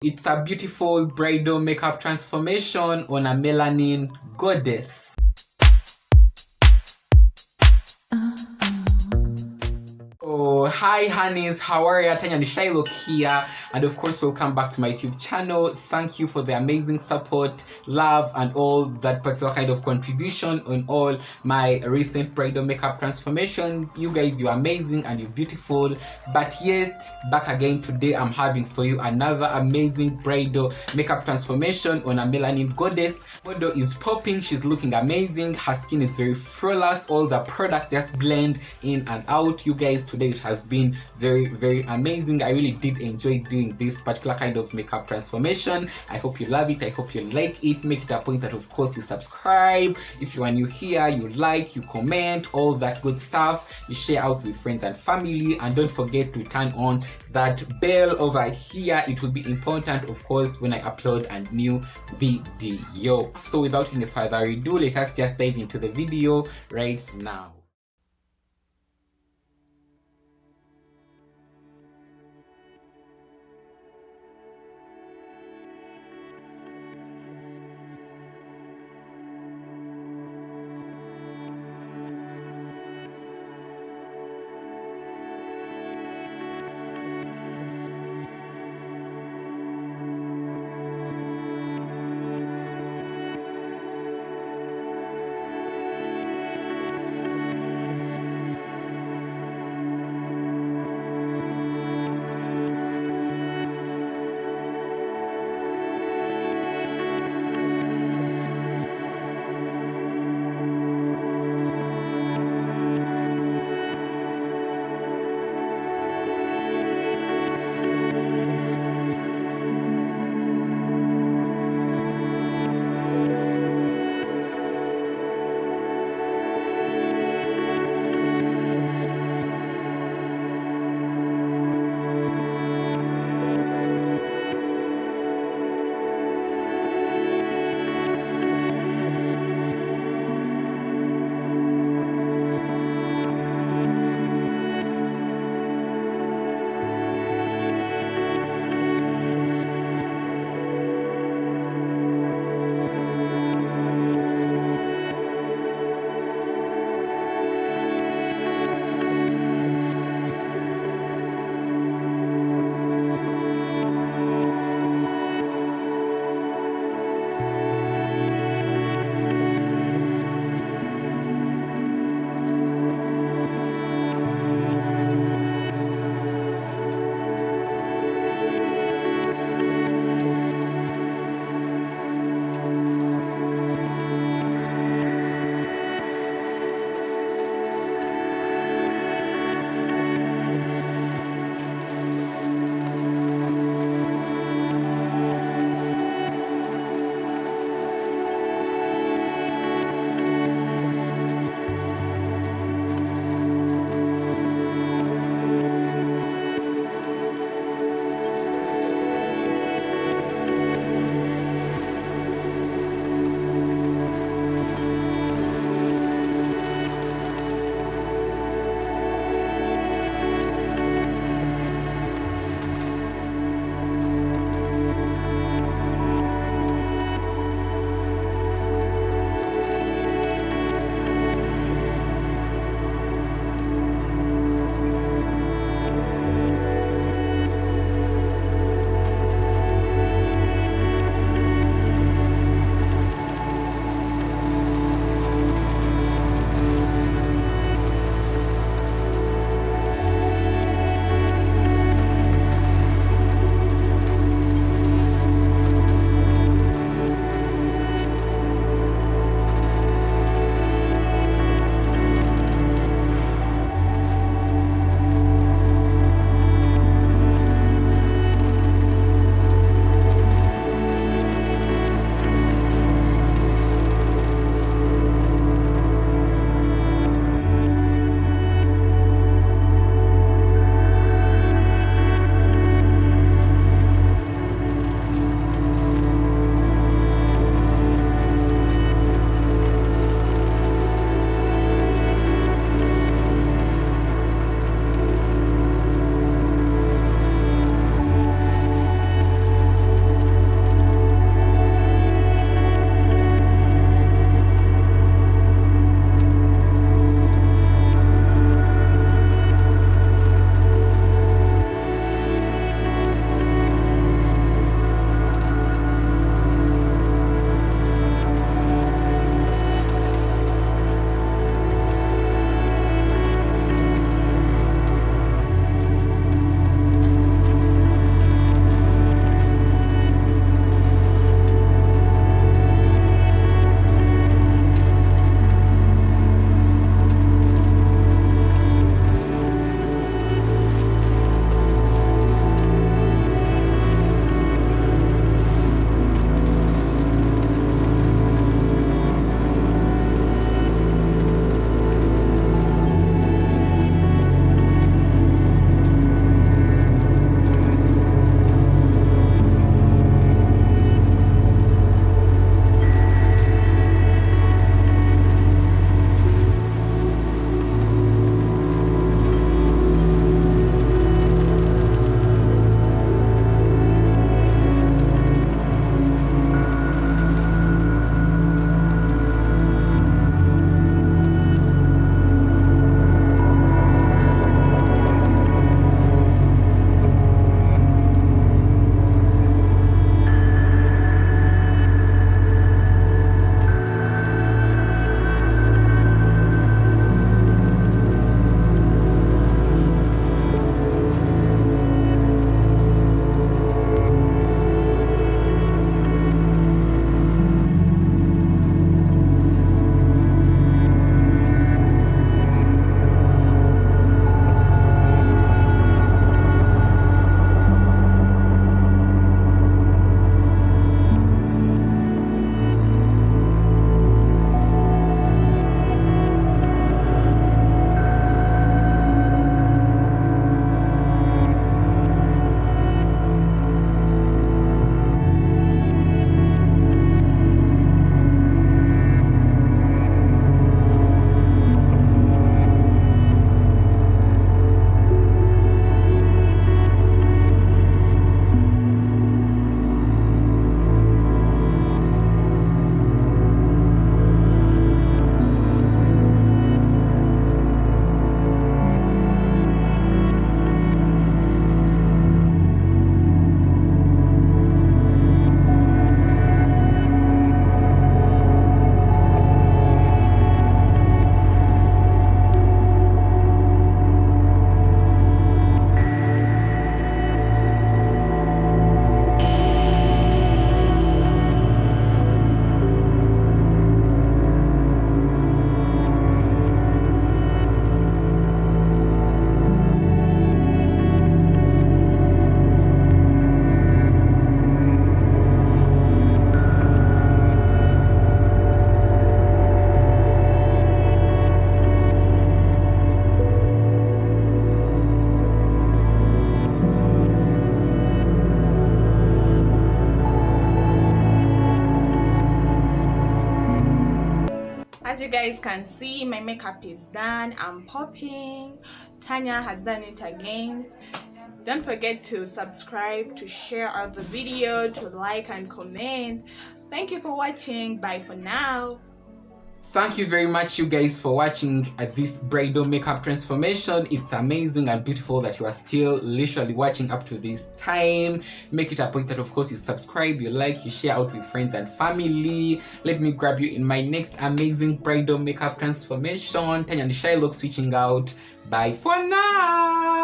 It's a beautiful bridal makeup transformation on a melanin goddess. Oh, hi honeys, how are you? Tanya Nishailo here, and of course welcome back to my YouTube channel. Thank you for the amazing support, love, and all that particular kind of contribution on all my recent bridal makeup transformations. You guys, you're amazing and you're beautiful. But yet, back again today, I'm having for you another amazing bridal makeup transformation on a melanin goddess. Model is popping, she's looking amazing, her skin is very flawless, all the products just blend in and out. You guys, today it has been very amazing. I really did enjoy doing this particular kind of makeup transformation. I hope you love it, I hope you like it. Make it a point that of course you subscribe. If you are new here, you like, you comment, all that good stuff. You share out with friends and family, and don't forget to turn on that bell over here. It will be important of course when I upload a new video. So without any further ado, let us just dive into the video right now. As you guys can see, my makeup is done. I'm popping. Tanya has done it again. Don't forget to subscribe, to share out the video, to like and comment. Thank you for watching. Bye for now. Thank you very much, you guys, for watching this bridal makeup transformation. It's amazing and beautiful that you are still literally watching up to this time. Make it a point that, of course, you subscribe, you like, you share out with friends and family. Let me grab you in my next amazing bridal makeup transformation. Tanya and Shiloh switching out. Bye for now.